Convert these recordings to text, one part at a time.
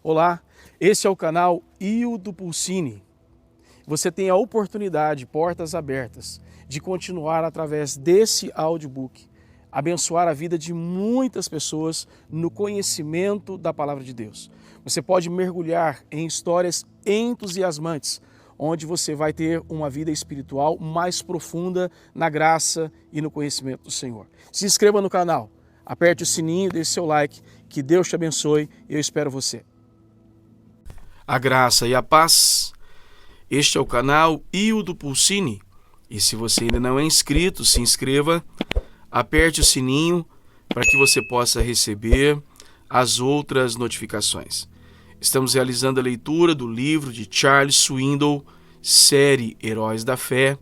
Olá, esse é o canal Hildo Pulcini. Você tem a oportunidade, portas abertas, de continuar através desse audiobook, abençoar a vida de muitas pessoas no conhecimento da Palavra de Deus. Você pode mergulhar em histórias entusiasmantes, onde você vai ter uma vida espiritual mais profunda na graça e no conhecimento do Senhor. Se inscreva no canal, aperte o sininho, deixe seu like, que Deus te abençoe e eu espero você. A graça e a paz. Este é o canal Hildo Pulcini. E se você ainda não é inscrito, se inscreva, aperte o sininho para que você possa receber as outras notificações. Estamos realizando a leitura do livro de Charles Swindoll, série Heróis da Fé,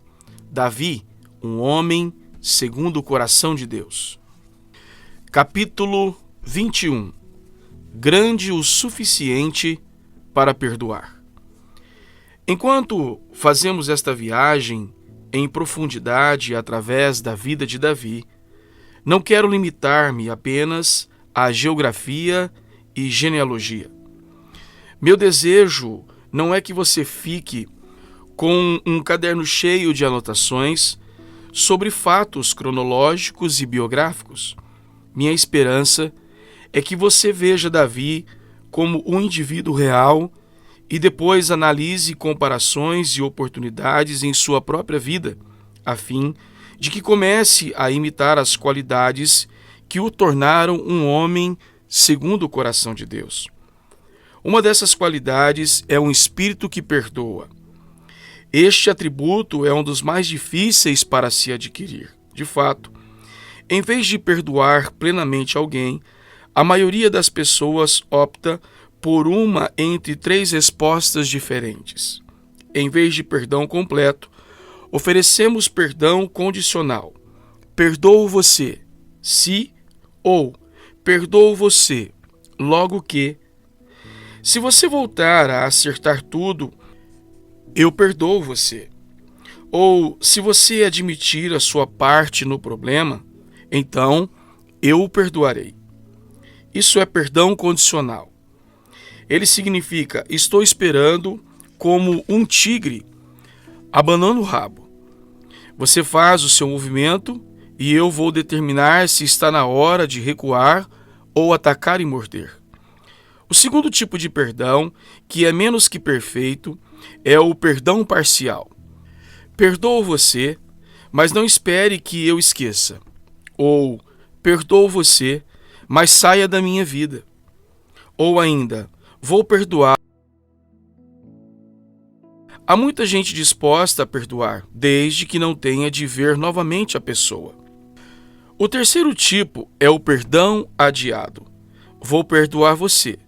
Davi, um homem segundo o coração de Deus. Capítulo 21. Grande o suficiente para perdoar. Enquanto fazemos esta viagem em profundidade através da vida de Davi, não quero limitar-me apenas à geografia e genealogia. Meu desejo não é que você fique com um caderno cheio de anotações sobre fatos cronológicos e biográficos. Minha esperança é que você veja Davi como um indivíduo real e depois analise comparações e oportunidades em sua própria vida, a fim de que comece a imitar as qualidades que o tornaram um homem segundo o coração de Deus. Uma dessas qualidades é um espírito que perdoa. Este atributo é um dos mais difíceis para se adquirir. De fato, em vez de perdoar plenamente alguém, a maioria das pessoas opta por uma entre três respostas diferentes. Em vez de perdão completo, oferecemos perdão condicional. Perdoo você, se, ou perdoo você, logo que. Se você voltar a acertar tudo, eu perdoo você. Ou se você admitir a sua parte no problema, então eu o perdoarei. Isso é perdão condicional. Ele significa: estou esperando como um tigre abanando o rabo. Você faz o seu movimento e eu vou determinar se está na hora de recuar ou atacar e morder. O segundo tipo de perdão, que é menos que perfeito, é o perdão parcial. Perdoo você, mas não espere que eu esqueça. Ou perdoo você, mas saia da minha vida. Ou ainda, vou perdoar. Há muita gente disposta a perdoar, desde que não tenha de ver novamente a pessoa. O terceiro tipo é o perdão adiado. Vou perdoar você,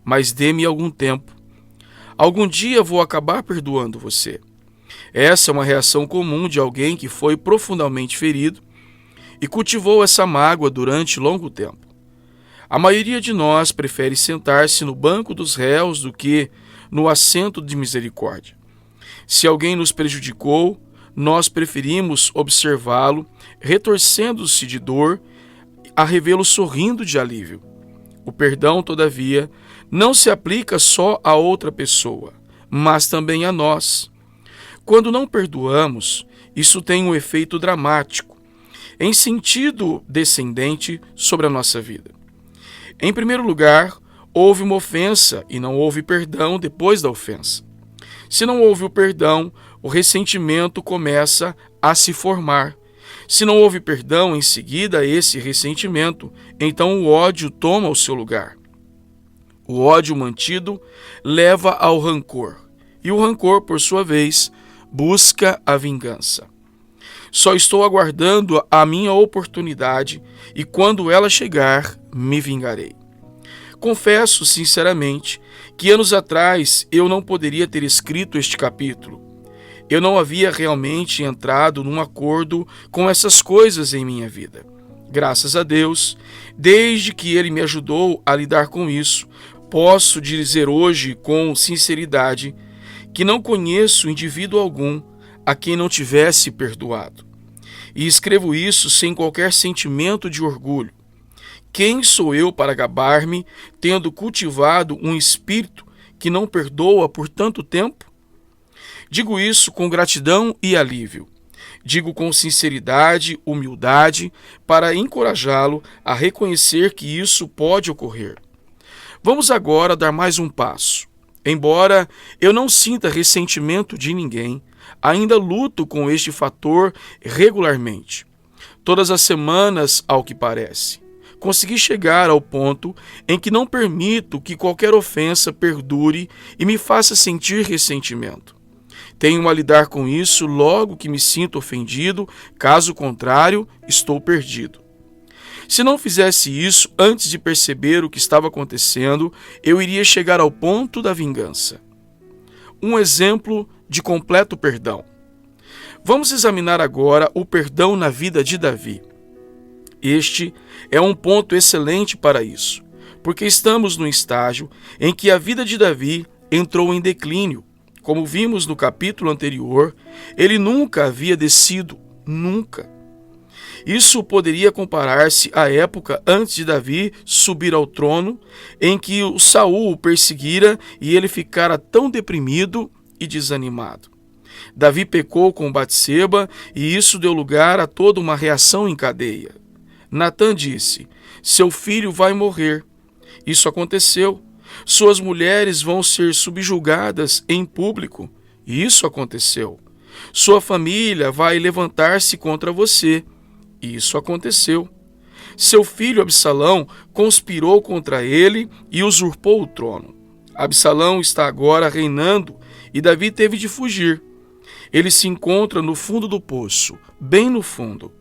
mas dê-me algum tempo. Algum dia vou acabar perdoando você. Essa é uma reação comum de alguém que foi profundamente ferido e cultivou essa mágoa durante longo tempo. A maioria de nós prefere sentar-se no banco dos réus do que no assento de misericórdia. Se alguém nos prejudicou, nós preferimos observá-lo retorcendo-se de dor a revê-lo sorrindo de alívio. O perdão, todavia, não se aplica só a outra pessoa, mas também a nós. Quando não perdoamos, isso tem um efeito dramático, em sentido descendente, sobre a nossa vida. Em primeiro lugar, houve uma ofensa e não houve perdão depois da ofensa. Se não houve o perdão, o ressentimento começa a se formar. Se não houve perdão em seguida a esse ressentimento, então o ódio toma o seu lugar. O ódio mantido leva ao rancor, e o rancor, por sua vez, busca a vingança. Só estou aguardando a minha oportunidade e quando ela chegar, me vingarei. Confesso sinceramente que anos atrás eu não poderia ter escrito este capítulo. Eu não havia realmente entrado num acordo com essas coisas em minha vida. Graças a Deus, desde que Ele me ajudou a lidar com isso, posso dizer hoje com sinceridade que não conheço indivíduo algum a quem não tivesse perdoado. E escrevo isso sem qualquer sentimento de orgulho. Quem sou eu para gabar-me, tendo cultivado um espírito que não perdoa por tanto tempo? Digo isso com gratidão e alívio. Digo com sinceridade, humildade, para encorajá-lo a reconhecer que isso pode ocorrer. Vamos agora dar mais um passo. Embora eu não sinta ressentimento de ninguém, ainda luto com este fator regularmente. Todas as semanas, ao que parece. Consegui chegar ao ponto em que não permito que qualquer ofensa perdure e me faça sentir ressentimento. Tenho a lidar com isso logo que me sinto ofendido, caso contrário, estou perdido. Se não fizesse isso antes de perceber o que estava acontecendo, eu iria chegar ao ponto da vingança. Um exemplo de completo perdão. Vamos examinar agora o perdão na vida de Davi. Este é um ponto excelente para isso, porque estamos no estágio em que a vida de Davi entrou em declínio. Como vimos no capítulo anterior, ele nunca havia descido, nunca. Isso poderia comparar-se à época antes de Davi subir ao trono, em que o Saul o perseguira e ele ficara tão deprimido e desanimado. Davi pecou com Batseba e isso deu lugar a toda uma reação em cadeia. Natã disse: seu filho vai morrer. Isso aconteceu. Suas mulheres vão ser subjugadas em público. Isso aconteceu. Sua família vai levantar-se contra você. Isso aconteceu. Seu filho Absalão conspirou contra ele e usurpou o trono. Absalão está agora reinando e Davi teve de fugir. Ele se encontra no fundo do poço, bem no fundo.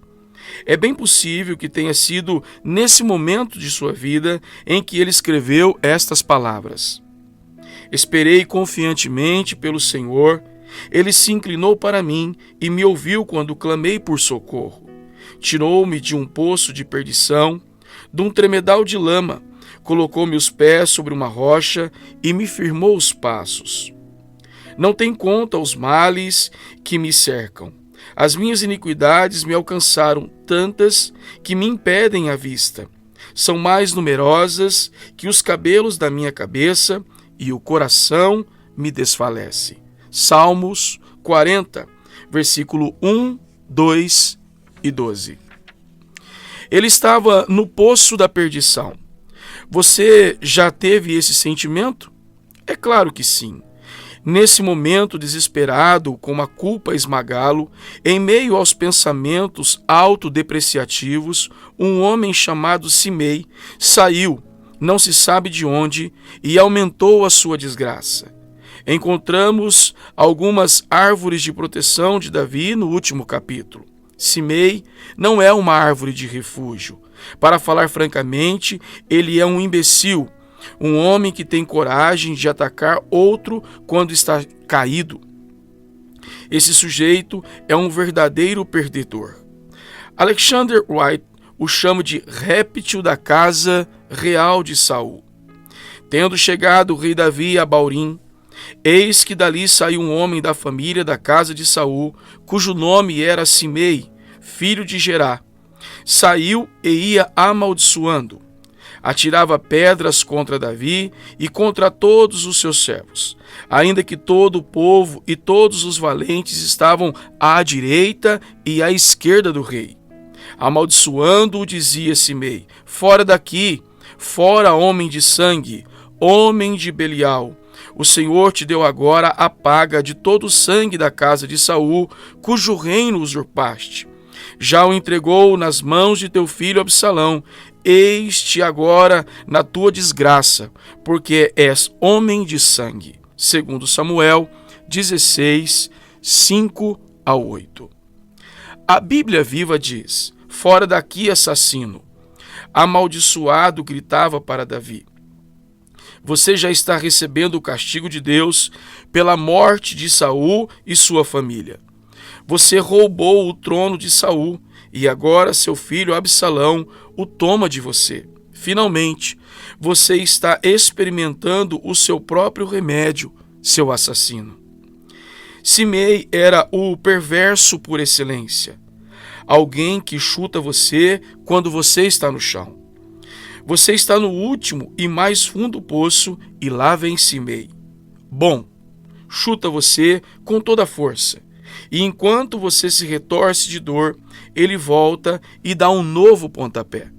É bem possível que tenha sido nesse momento de sua vida em que ele escreveu estas palavras. Esperei confiantemente pelo Senhor, ele se inclinou para mim e me ouviu quando clamei por socorro. Tirou-me de um poço de perdição, de um tremedal de lama, colocou-me os pés sobre uma rocha e me firmou os passos. Não tem conta os males que me cercam. As minhas iniquidades me alcançaram tantas que me impedem a vista. São mais numerosas que os cabelos da minha cabeça e o coração me desfalece. Salmos 40, versículo 1, 2 e 12. Ele estava no poço da perdição. Você já teve esse sentimento? É claro que sim. Nesse momento desesperado, com a culpa a esmagá-lo, em meio aos pensamentos autodepreciativos, um homem chamado Simei saiu, não se sabe de onde, e aumentou a sua desgraça. Encontramos algumas árvores de proteção de Davi no último capítulo. Simei não é uma árvore de refúgio. Para falar francamente, ele é um imbecil. Um homem que tem coragem de atacar outro quando está caído. Esse sujeito é um verdadeiro perdedor. Alexander Wright o chama de réptil da casa real de Saul. Tendo chegado o rei Davi a Baurim, eis que dali saiu um homem da família da casa de Saul, cujo nome era Simei, filho de Gerá. Saiu e ia amaldiçoando. Atirava pedras contra Davi e contra todos os seus servos, ainda que todo o povo e todos os valentes estavam à direita e à esquerda do rei. Amaldiçoando-o, dizia Simei: fora daqui, fora homem de sangue, homem de Belial. O Senhor te deu agora a paga de todo o sangue da casa de Saul, cujo reino usurpaste. Já o entregou nas mãos de teu filho Absalão. Eis-te agora na tua desgraça, porque és homem de sangue. Segundo Samuel 16, 5 a 8. A Bíblia Viva diz: fora daqui, assassino. Amaldiçoado gritava para Davi. Você já está recebendo o castigo de Deus pela morte de Saul e sua família. Você roubou o trono de Saul e agora seu filho Absalão o toma de você. Finalmente, você está experimentando o seu próprio remédio, seu assassino. Simei era o perverso por excelência. Alguém que chuta você quando você está no chão. Você está no último e mais fundo poço, e lá vem Simei. Bom, chuta você com toda a força. E enquanto você se retorce de dor, ele volta e dá um novo pontapé.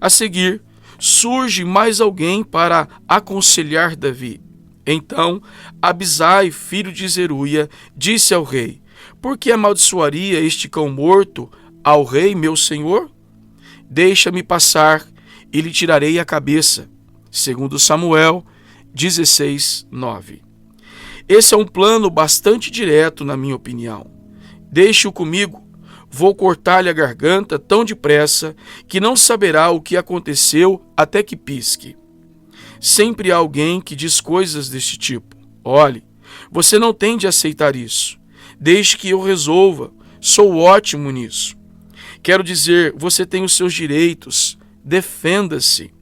A seguir, surge mais alguém para aconselhar Davi. Então, Abisai, filho de Zeruia, disse ao rei: Por que amaldiçoaria este cão morto ao rei, meu senhor? Deixa-me passar e lhe tirarei a cabeça. Segundo Samuel 16:9. Esse é um plano bastante direto, na minha opinião. Deixe-o comigo. Vou cortar-lhe a garganta tão depressa que não saberá o que aconteceu até que pisque. Sempre há alguém que diz coisas deste tipo. Olhe, você não tem de aceitar isso. Deixe que eu resolva. Sou ótimo nisso. Quero dizer, você tem os seus direitos. Defenda-se.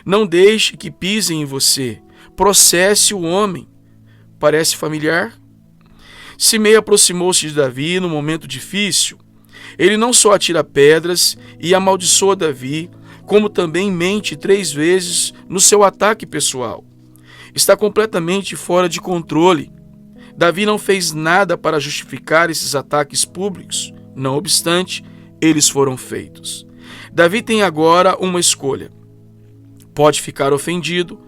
Não deixe que pisem em você. Processe o homem. Parece familiar? Simei aproximou-se de Davi num momento difícil. Ele não só atira pedras e amaldiçoa Davi, como também mente 3 vezes no seu ataque pessoal. Está completamente fora de controle. Davi não fez nada para justificar esses ataques públicos. Não obstante, eles foram feitos. Davi tem agora uma escolha. Pode ficar ofendido,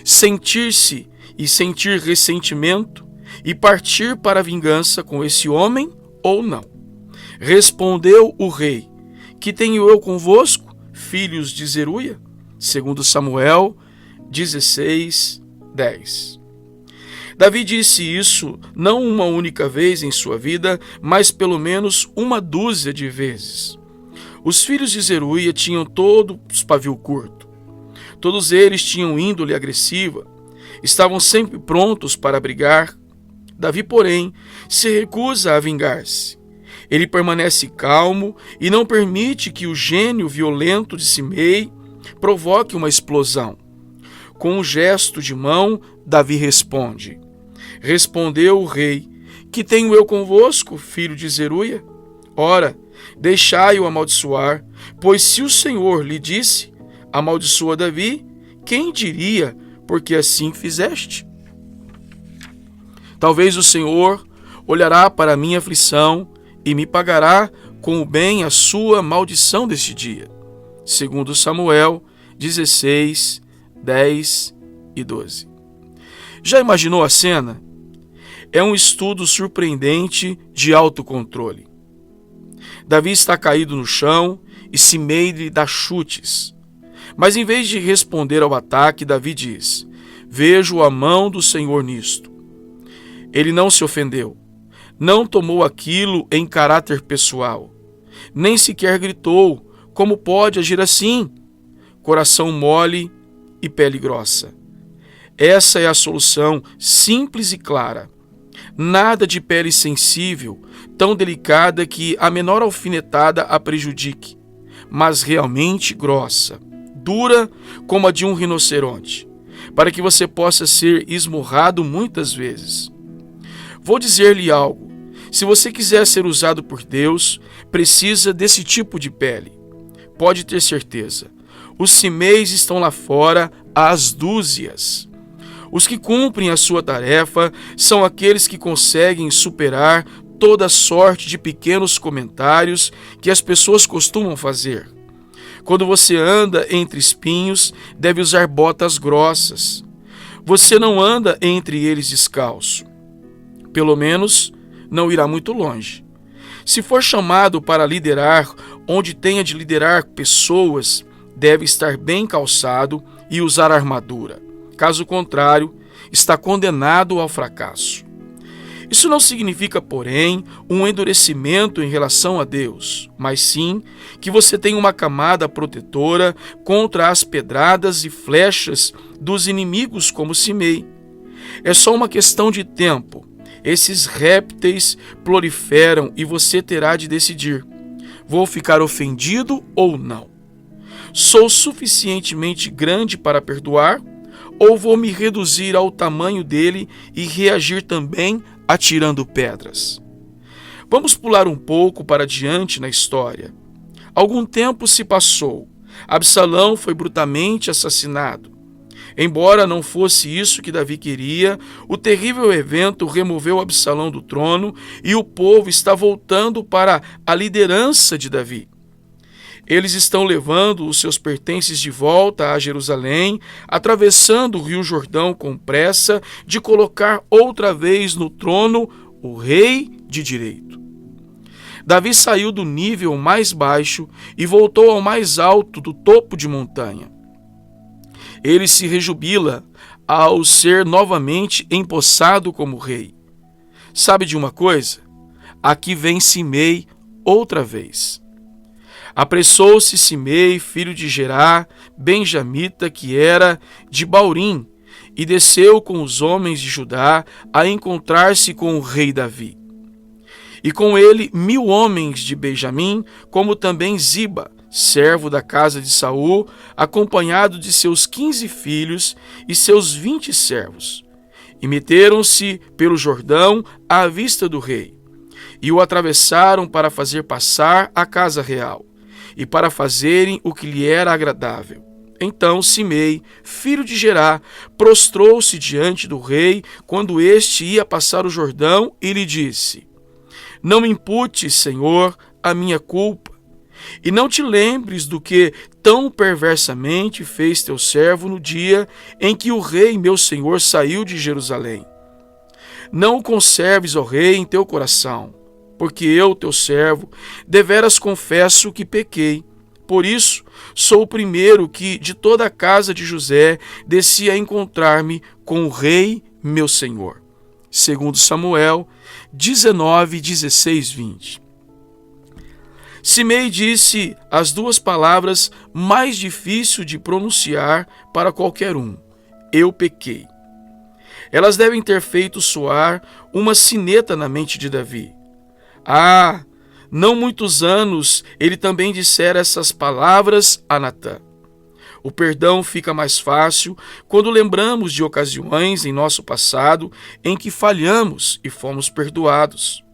sentir-se e sentir ressentimento e partir para a vingança com esse homem ou não. Respondeu o rei: Que tenho eu convosco, filhos de Zeruia? Segundo Samuel 16:10. Davi disse isso não uma única vez em sua vida, mas pelo menos uma dúzia de vezes. Os filhos de Zeruia tinham todos pavio curto. Todos eles tinham índole agressiva. Estavam sempre prontos para brigar. Davi, porém, se recusa a vingar-se. Ele permanece calmo e não permite que o gênio violento de Simei provoque uma explosão. Com um gesto de mão, Davi responde. Respondeu o rei: Que tenho eu convosco, filho de Zeruia? Ora, deixai-o amaldiçoar, pois se o Senhor lhe disse: Amaldiçoa Davi, quem diria, porque assim fizeste? Talvez o Senhor olhará para a minha aflição e me pagará com o bem a sua maldição deste dia. Segundo Samuel 16:10-12. Já imaginou a cena? É um estudo surpreendente de autocontrole. Davi está caído no chão e Simei lhe dá chutes. Mas em vez de responder ao ataque, Davi diz: Vejo a mão do Senhor nisto. Ele não se ofendeu. Não tomou aquilo em caráter pessoal. Nem sequer gritou: Como pode agir assim? Coração mole e pele grossa. Essa é a solução simples e clara. Nada de pele sensível, tão delicada que a menor alfinetada a prejudique, mas realmente grossa, dura como a de um rinoceronte, para que você possa ser esmurrado muitas vezes. Vou dizer-lhe algo. Se você quiser ser usado por Deus, precisa desse tipo de pele. Pode ter certeza. Os Simeis estão lá fora às dúzias. Os que cumprem a sua tarefa são aqueles que conseguem superar toda sorte de pequenos comentários que as pessoas costumam fazer. Quando você anda entre espinhos, deve usar botas grossas. Você não anda entre eles descalço. Pelo menos, não irá muito longe. Se for chamado para liderar onde tenha de liderar pessoas, deve estar bem calçado e usar armadura. Caso contrário, está condenado ao fracasso. Isso não significa, porém, um endurecimento em relação a Deus, mas sim que você tem uma camada protetora contra as pedradas e flechas dos inimigos como Simei. É só uma questão de tempo. Esses répteis proliferam e você terá de decidir: vou ficar ofendido ou não? Sou suficientemente grande para perdoar? Ou vou me reduzir ao tamanho dele e reagir também atirando pedras? Vamos pular um pouco para diante na história. Algum tempo se passou. Absalão foi brutalmente assassinado. Embora não fosse isso que Davi queria, o terrível evento removeu Absalão do trono e o povo está voltando para a liderança de Davi. Eles estão levando os seus pertences de volta a Jerusalém, atravessando o rio Jordão com pressa de colocar outra vez no trono o rei de direito. Davi saiu do nível mais baixo e voltou ao mais alto do topo de montanha. Ele se rejubila ao ser novamente empossado como rei. Sabe de uma coisa? Aqui vem Simei outra vez. Apressou-se Simei, filho de Gerá, benjamita, que era de Baurim, e desceu com os homens de Judá a encontrar-se com o rei Davi. E com ele 1000 homens de Benjamim, como também Ziba, servo da casa de Saul, acompanhado de seus 15 filhos e seus 20 servos. E meteram-se pelo Jordão à vista do rei, e o atravessaram para fazer passar a casa real, e para fazerem o que lhe era agradável. Então Simei, filho de Gerá, prostrou-se diante do rei quando este ia passar o Jordão e lhe disse: Não me imputes, Senhor, a minha culpa, e não te lembres do que tão perversamente fez teu servo no dia em que o rei meu senhor saiu de Jerusalém. Não o conserves, ó rei, em teu coração, porque eu, teu servo, deveras confesso que pequei. Por isso, sou o primeiro que, de toda a casa de José, desci a encontrar-me com o rei meu senhor. Segundo Samuel 19, 16, 20. Simei disse as duas palavras mais difíceis de pronunciar para qualquer um: eu pequei. Elas devem ter feito soar uma sineta na mente de Davi. Não muitos anos ele também dissera essas palavras a Natã. O perdão fica mais fácil quando lembramos de ocasiões em nosso passado em que falhamos e fomos perdoados.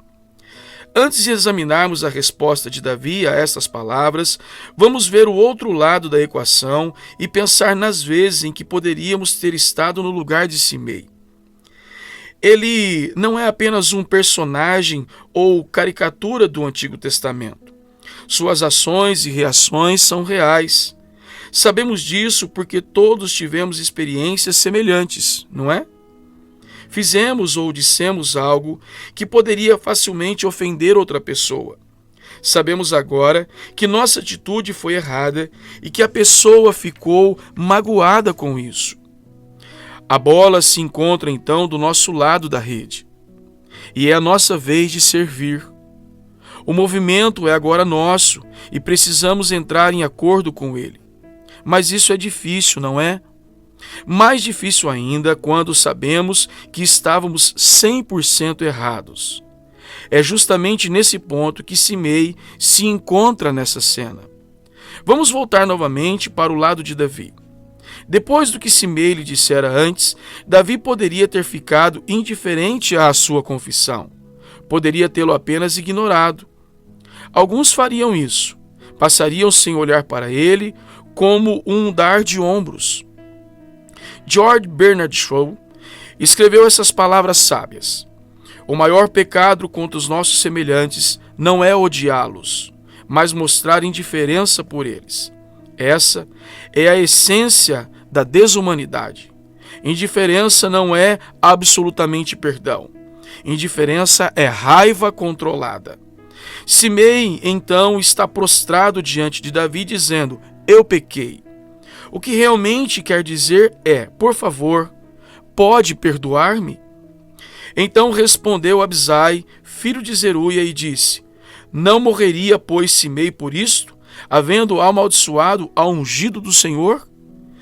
Antes de examinarmos a resposta de Davi a estas palavras, vamos ver o outro lado da equação e pensar nas vezes em que poderíamos ter estado no lugar de Simei. Ele não é apenas um personagem ou caricatura do Antigo Testamento. Suas ações e reações são reais. Sabemos disso porque todos tivemos experiências semelhantes, não é? Fizemos ou dissemos algo que poderia facilmente ofender outra pessoa. Sabemos agora que nossa atitude foi errada e que a pessoa ficou magoada com isso. A bola se encontra então do nosso lado da rede, e é a nossa vez de servir. O movimento é agora nosso e precisamos entrar em acordo com ele. Mas isso é difícil, não é? Mais difícil ainda quando sabemos que estávamos 100% errados. É justamente nesse ponto que Simei se encontra nessa cena. Vamos voltar novamente para o lado de Davi. Depois do que Simei lhe dissera antes, Davi poderia ter ficado indiferente à sua confissão. Poderia tê-lo apenas ignorado. Alguns fariam isso. Passariam sem olhar para ele, como um dar de ombros. George Bernard Shaw escreveu essas palavras sábias: o maior pecado contra os nossos semelhantes não é odiá-los, mas mostrar indiferença por eles. Essa é a essência da desumanidade. Indiferença não é absolutamente perdão. Indiferença é raiva controlada. Simei, então, está prostrado diante de Davi, dizendo: eu pequei. O que realmente quer dizer é: por favor, pode perdoar-me? Então respondeu Abisai, filho de Zeruia, e disse: não morreria, pois, Simei por isto, havendo amaldiçoado ao ungido do Senhor?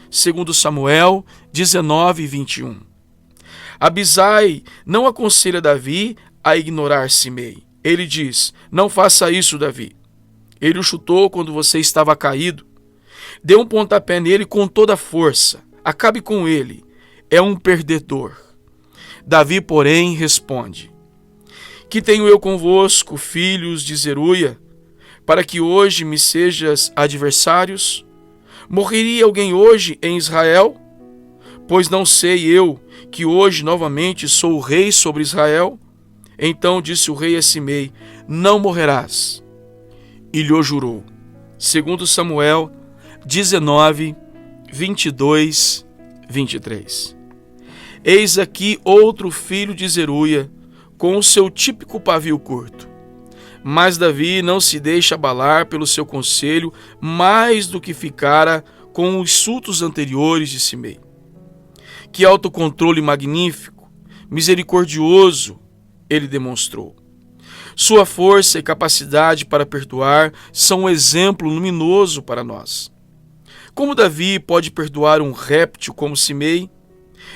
Segundo Samuel 19, 21. Abisai não aconselha Davi a ignorar Simei. Ele diz: não faça isso, Davi. Ele o chutou quando você estava caído. Dê um pontapé nele com toda a força. Acabe com ele. É um perdedor. Davi, porém, responde: que tenho eu convosco, filhos de Zeruia, para que hoje me sejas adversários? Morreria alguém hoje em Israel? Pois não sei eu que hoje novamente sou o rei sobre Israel? Então disse o rei a Simei: não morrerás. E lhe jurou. 2 Samuel 19, 22, 23. Eis aqui outro filho de Zeruia, com o seu típico pavio curto. Mas Davi não se deixa abalar pelo seu conselho mais do que ficara com os insultos anteriores de Simei. Que autocontrole magnífico, misericordioso ele demonstrou. Sua força e capacidade para perdoar são um exemplo luminoso para nós. Como Davi pode perdoar um réptil como Simei?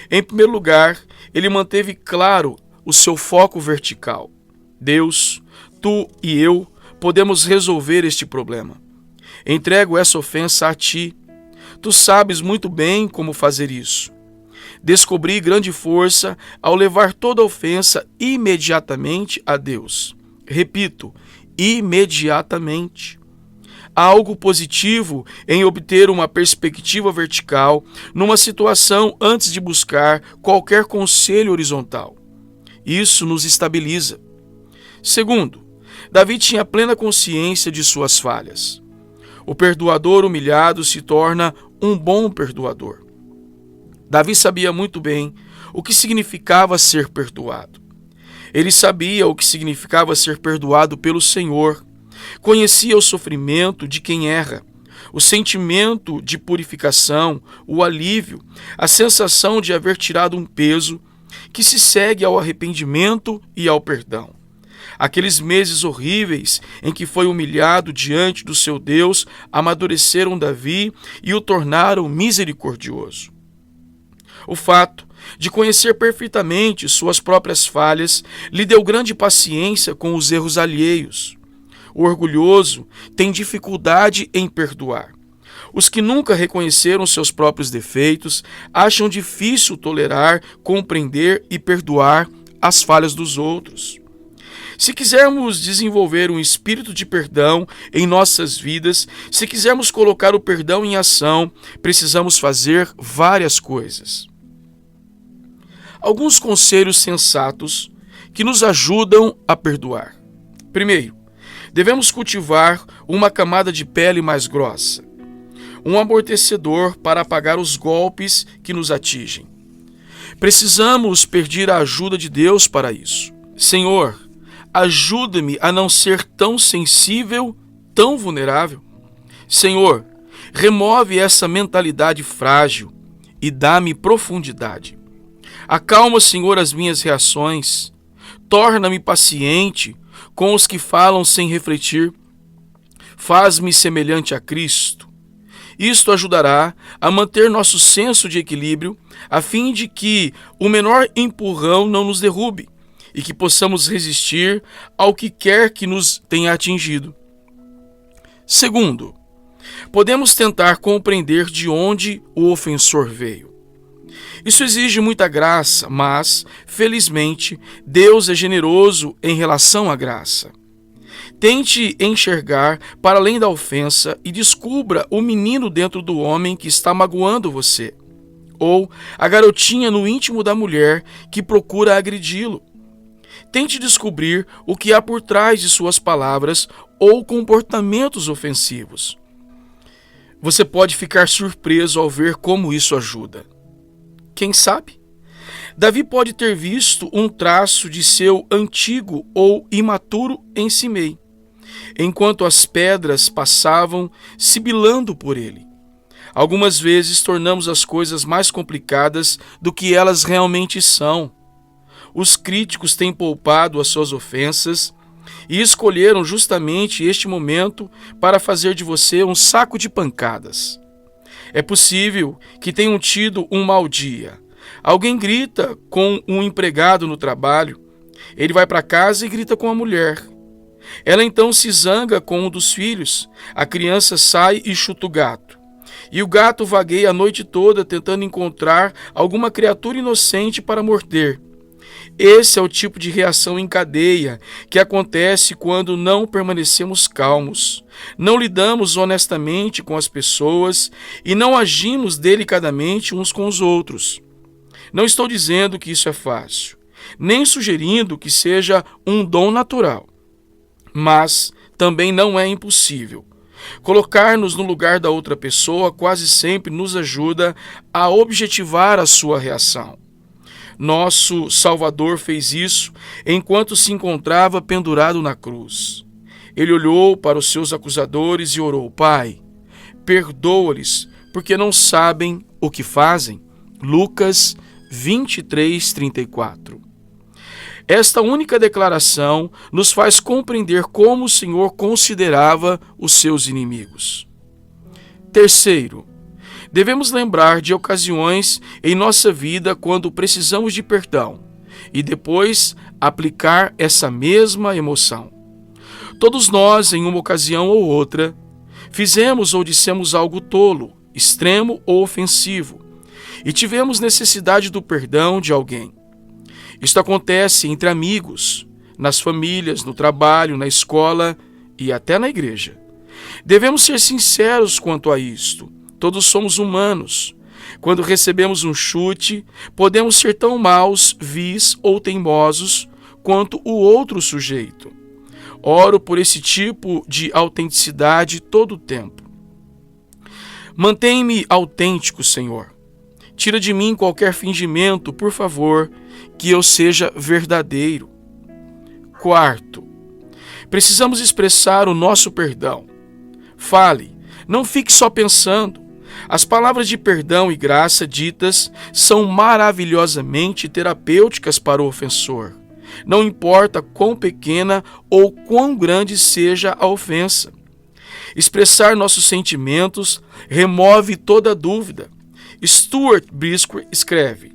Em primeiro lugar, ele manteve claro o seu foco vertical. Deus, tu e eu podemos resolver este problema. Entrego essa ofensa a ti. Tu sabes muito bem como fazer isso. Descobri grande força ao levar toda a ofensa imediatamente a Deus. Repito, imediatamente. Há algo positivo em obter uma perspectiva vertical numa situação antes de buscar qualquer conselho horizontal. Isso nos estabiliza. Segundo, Davi tinha plena consciência de suas falhas. O perdoador humilhado se torna um bom perdoador. Davi sabia muito bem o que significava ser perdoado. Ele sabia o que significava ser perdoado pelo Senhor. Conhecia o sofrimento de quem erra, o sentimento de purificação, o alívio, a sensação de haver tirado um peso que se segue ao arrependimento e ao perdão. Aqueles meses horríveis em que foi humilhado diante do seu Deus amadureceram Davi e o tornaram misericordioso. O fato de conhecer perfeitamente suas próprias falhas lhe deu grande paciência com os erros alheios. O orgulhoso tem dificuldade em perdoar. Os que nunca reconheceram seus próprios defeitos acham difícil tolerar, compreender e perdoar as falhas dos outros. Se quisermos desenvolver um espírito de perdão em nossas vidas, se quisermos colocar o perdão em ação, precisamos fazer várias coisas. Alguns conselhos sensatos que nos ajudam a perdoar. Primeiro, devemos cultivar uma camada de pele mais grossa, um amortecedor para apagar os golpes que nos atingem. Precisamos pedir a ajuda de Deus para isso. Senhor, ajuda-me a não ser tão sensível, tão vulnerável. Senhor, remove essa mentalidade frágil e dá-me profundidade. Acalma, Senhor, as minhas reações. Torna-me paciente com os que falam sem refletir. Faz-me semelhante a Cristo. Isto ajudará a manter nosso senso de equilíbrio, a fim de que o menor empurrão não nos derrube e que possamos resistir ao que quer que nos tenha atingido. Segundo, podemos tentar compreender de onde o ofensor veio. Isso exige muita graça, mas, felizmente, Deus é generoso em relação à graça. Tente enxergar para além da ofensa e descubra o menino dentro do homem que está magoando você, ou a garotinha no íntimo da mulher que procura agredi-lo. Tente descobrir o que há por trás de suas palavras ou comportamentos ofensivos. Você pode ficar surpreso ao ver como isso ajuda. Quem sabe? Davi pode ter visto um traço de seu antigo ou imaturo em Simei, enquanto as pedras passavam sibilando por ele. Algumas vezes tornamos as coisas mais complicadas do que elas realmente são. Os críticos têm poupado as suas ofensas e escolheram justamente este momento para fazer de você um saco de pancadas. É possível que tenham tido um mau dia. Alguém grita com um empregado no trabalho. Ele vai para casa e grita com a mulher. Ela então se zanga com um dos filhos. A criança sai e chuta o gato. E o gato vagueia a noite toda tentando encontrar alguma criatura inocente para morder. Esse é o tipo de reação em cadeia que acontece quando não permanecemos calmos, não lidamos honestamente com as pessoas e não agimos delicadamente uns com os outros. Não estou dizendo que isso é fácil, nem sugerindo que seja um dom natural, mas também não é impossível. Colocar-nos no lugar da outra pessoa quase sempre nos ajuda a objetivar a sua reação. Nosso Salvador fez isso enquanto se encontrava pendurado na cruz. Ele olhou para os seus acusadores e orou: Pai, perdoa-lhes, porque não sabem o que fazem. Lucas 23:34. Esta única declaração nos faz compreender como o Senhor considerava os seus inimigos. Terceiro, devemos lembrar de ocasiões em nossa vida quando precisamos de perdão e depois aplicar essa mesma emoção. Todos nós, em uma ocasião ou outra, fizemos ou dissemos algo tolo, extremo ou ofensivo e tivemos necessidade do perdão de alguém. Isto acontece entre amigos, nas famílias, no trabalho, na escola e até na igreja. Devemos ser sinceros quanto a isto. Todos somos humanos. Quando recebemos um chute, podemos ser tão maus, vis ou teimosos quanto o outro sujeito. Oro por esse tipo de autenticidade todo o tempo. Mantém-me autêntico, Senhor. Tira de mim qualquer fingimento, por favor, que eu seja verdadeiro. Quarto, precisamos expressar o nosso perdão. Fale, não fique só pensando. As palavras de perdão e graça ditas são maravilhosamente terapêuticas para o ofensor. Não importa quão pequena ou quão grande seja a ofensa. Expressar nossos sentimentos remove toda dúvida. Stuart Briscoe escreve: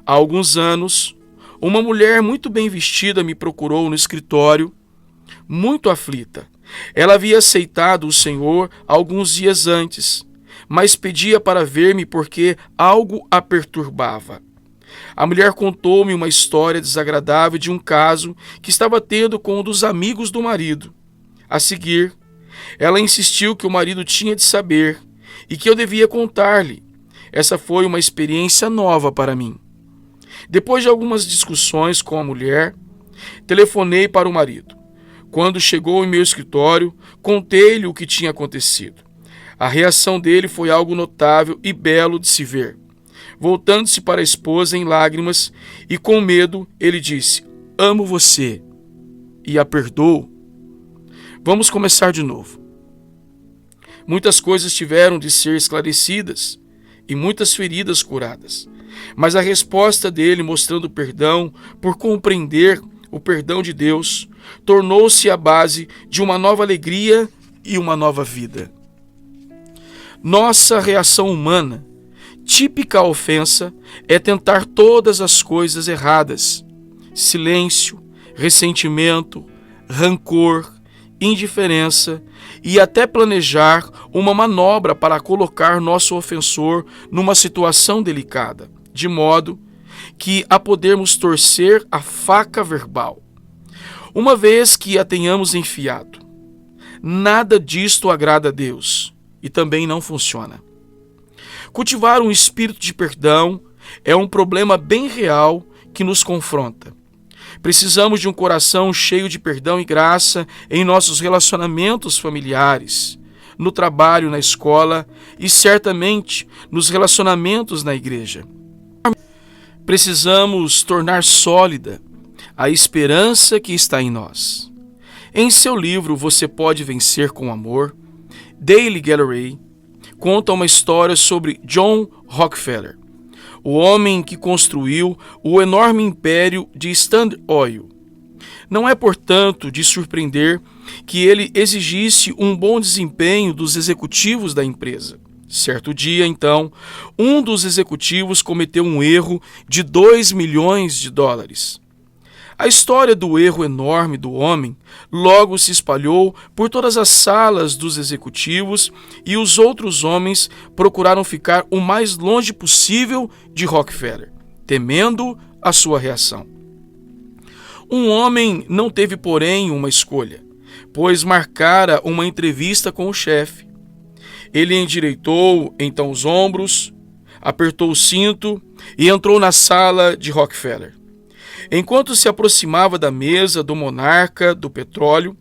há alguns anos, uma mulher muito bem vestida me procurou no escritório, muito aflita. Ela havia aceitado o Senhor alguns dias antes, mas pedia para ver-me porque algo a perturbava. A mulher contou-me uma história desagradável de um caso que estava tendo com um dos amigos do marido. A seguir, ela insistiu que o marido tinha de saber e que eu devia contar-lhe. Essa foi uma experiência nova para mim. Depois de algumas discussões com a mulher, telefonei para o marido. Quando chegou em meu escritório, contei-lhe o que tinha acontecido. A reação dele foi algo notável e belo de se ver. Voltando-se para a esposa em lágrimas e com medo, ele disse: amo você e a perdoo. Vamos começar de novo. Muitas coisas tiveram de ser esclarecidas e muitas feridas curadas. Mas a resposta dele, mostrando perdão por compreender o perdão de Deus, tornou-se a base de uma nova alegria e uma nova vida. Nossa reação humana, típica à ofensa, é tentar todas as coisas erradas: silêncio, ressentimento, rancor, indiferença e até planejar uma manobra para colocar nosso ofensor numa situação delicada, de modo que a podermos torcer a faca verbal, uma vez que a tenhamos enfiado. Nada disto agrada a Deus e também não funciona. Cultivar um espírito de perdão é um problema bem real que nos confronta. Precisamos de um coração cheio de perdão e graça em nossos relacionamentos familiares, no trabalho, na escola e certamente nos relacionamentos na igreja. Precisamos tornar sólida a esperança que está em nós. Em seu livro Você Pode Vencer com Amor, Dale Galloway conta uma história sobre John Rockefeller, o homem que construiu o enorme império de Standard Oil. Não é, portanto, de surpreender que ele exigisse um bom desempenho dos executivos da empresa. Certo dia, então, um dos executivos cometeu um erro de $2 milhões. A história do erro enorme do homem logo se espalhou por todas as salas dos executivos e os outros homens procuraram ficar o mais longe possível de Rockefeller, temendo a sua reação. Um homem não teve, porém, uma escolha, pois marcara uma entrevista com o chefe. Ele endireitou então os ombros, apertou o cinto e entrou na sala de Rockefeller. Enquanto se aproximava da mesa do monarca do petróleo,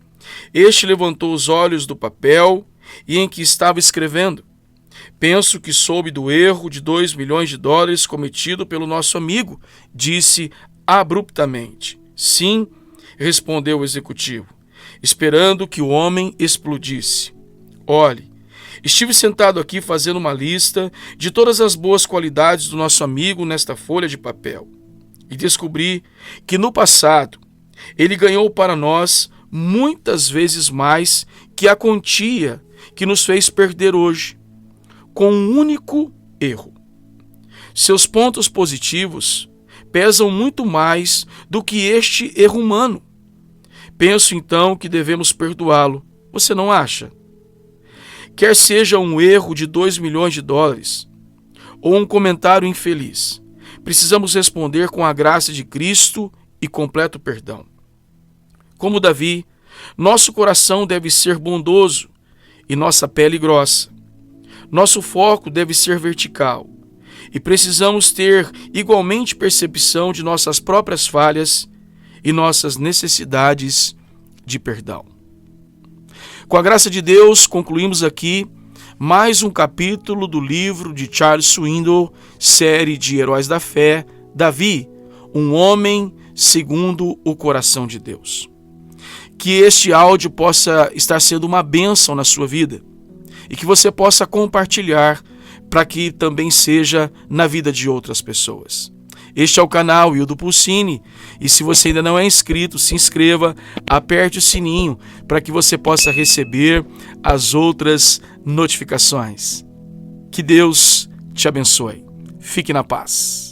este levantou os olhos do papel e em que estava escrevendo. Penso que soube do erro de $2 milhões cometido pelo nosso amigo, disse abruptamente. Sim, respondeu o executivo, esperando que o homem explodisse. Olhe, estive sentado aqui fazendo uma lista de todas as boas qualidades do nosso amigo nesta folha de papel e descobri que no passado ele ganhou para nós muitas vezes mais que a quantia que nos fez perder hoje, com um único erro. Seus pontos positivos pesam muito mais do que este erro humano. Penso então que devemos perdoá-lo. Você não acha? Quer seja um erro de $2 milhões ou um comentário infeliz, precisamos responder com a graça de Cristo e completo perdão. Como Davi, nosso coração deve ser bondoso e nossa pele grossa. Nosso foco deve ser vertical e precisamos ter igualmente percepção de nossas próprias falhas e nossas necessidades de perdão. Com a graça de Deus, concluímos aqui mais um capítulo do livro de Charles Swindoll, série de Heróis da Fé, Davi, um homem segundo o coração de Deus. Que este áudio possa estar sendo uma bênção na sua vida e que você possa compartilhar para que também seja na vida de outras pessoas. Este é o canal Hildo Pulcini e se você ainda não é inscrito, se inscreva, aperte o sininho para que você possa receber as outras notificações. Que Deus te abençoe. Fique na paz.